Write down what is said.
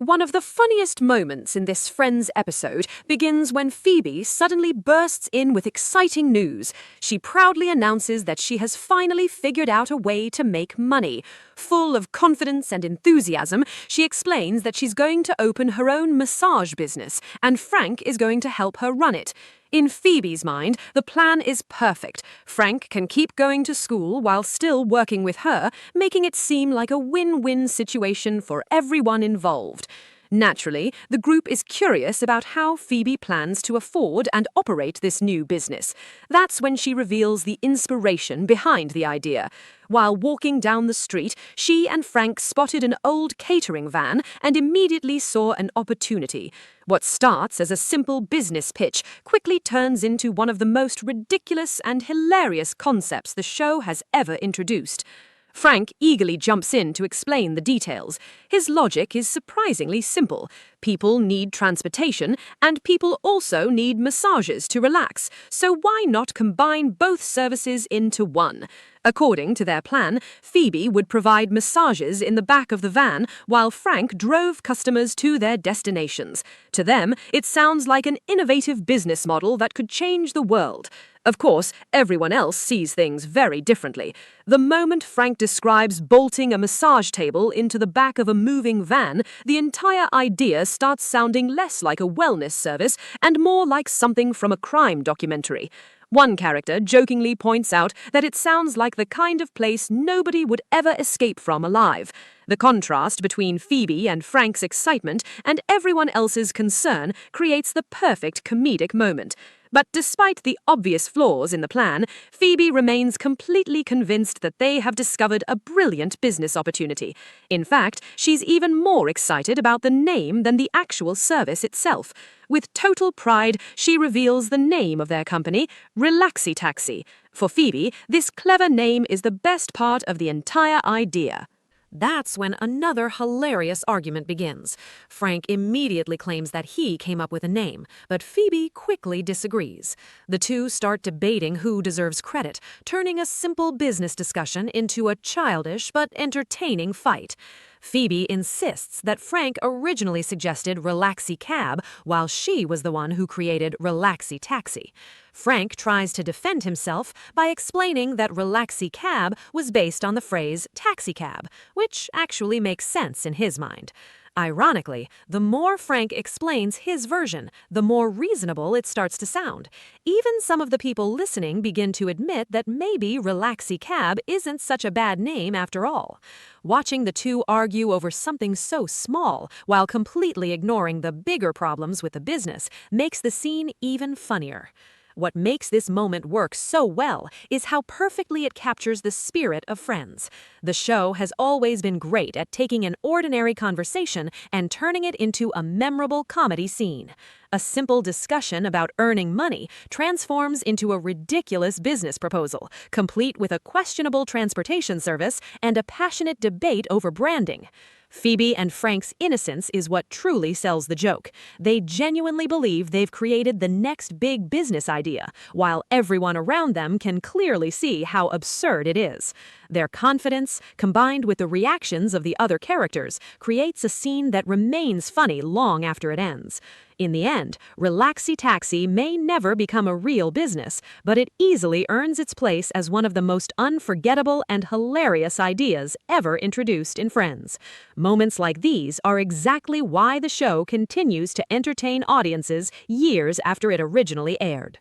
One of the funniest moments in this Friends episode begins when Phoebe suddenly bursts in with exciting news. She proudly announces that she has finally figured out a way to make money. Full of confidence and enthusiasm, she explains that she's going to open her own massage business, and Frank is going to help her run it. In Phoebe's mind, the plan is perfect. Frank can keep going to school while still working with her, making it seem like a win-win situation for everyone involved. Naturally, the group is curious about how Phoebe plans to afford and operate this new business. That's when she reveals the inspiration behind the idea. While walking down the street, she and Frank spotted an old catering van and immediately saw an opportunity. What starts as a simple business pitch quickly turns into one of the most ridiculous and hilarious concepts the show has ever introduced. Frank eagerly jumps in to explain the details. His logic is surprisingly simple. People need transportation, and people also need massages to relax, so why not combine both services into one? According to their plan, Phoebe would provide massages in the back of the van while Frank drove customers to their destinations. To them, it sounds like an innovative business model that could change the world. Of course, everyone else sees things very differently. The moment Frank describes bolting a massage table into the back of a moving van, the entire idea starts sounding less like a wellness service and more like something from a crime documentary. One character jokingly points out that it sounds like the kind of place nobody would ever escape from alive. The contrast between Phoebe and Frank's excitement and everyone else's concern creates the perfect comedic moment. But despite the obvious flaws in the plan, Phoebe remains completely convinced that they have discovered a brilliant business opportunity. In fact, she's even more excited about the name than the actual service itself. With total pride, she reveals the name of their company, Relaxi-Taxi. For Phoebe, this clever name is the best part of the entire idea. That's when another hilarious argument begins. Frank immediately claims that he came up with a name, but Phoebe quickly disagrees. The two start debating who deserves credit, turning a simple business discussion into a childish but entertaining fight. Phoebe insists that Frank originally suggested Relaxi-Cab, while she was the one who created Relaxi-Taxi. Frank tries to defend himself by explaining that Relaxi-Cab was based on the phrase taxicab, which actually makes sense in his mind. Ironically, the more Frank explains his version, the more reasonable it starts to sound. Even some of the people listening begin to admit that maybe Relaxi-Cab isn't such a bad name after all. Watching the two argue over something so small while completely ignoring the bigger problems with the business makes the scene even funnier. What makes this moment work so well is how perfectly it captures the spirit of Friends. The show has always been great at taking an ordinary conversation and turning it into a memorable comedy scene. A simple discussion about earning money transforms into a ridiculous business proposal, complete with a questionable transportation service and a passionate debate over branding. Phoebe and Frank's innocence is what truly sells the joke. They genuinely believe they've created the next big business idea, while everyone around them can clearly see how absurd it is. Their confidence, combined with the reactions of the other characters, creates a scene that remains funny long after it ends. In the end, Relaxi-Taxi may never become a real business, but it easily earns its place as one of the most unforgettable and hilarious ideas ever introduced in Friends. Moments like these are exactly why the show continues to entertain audiences years after it originally aired.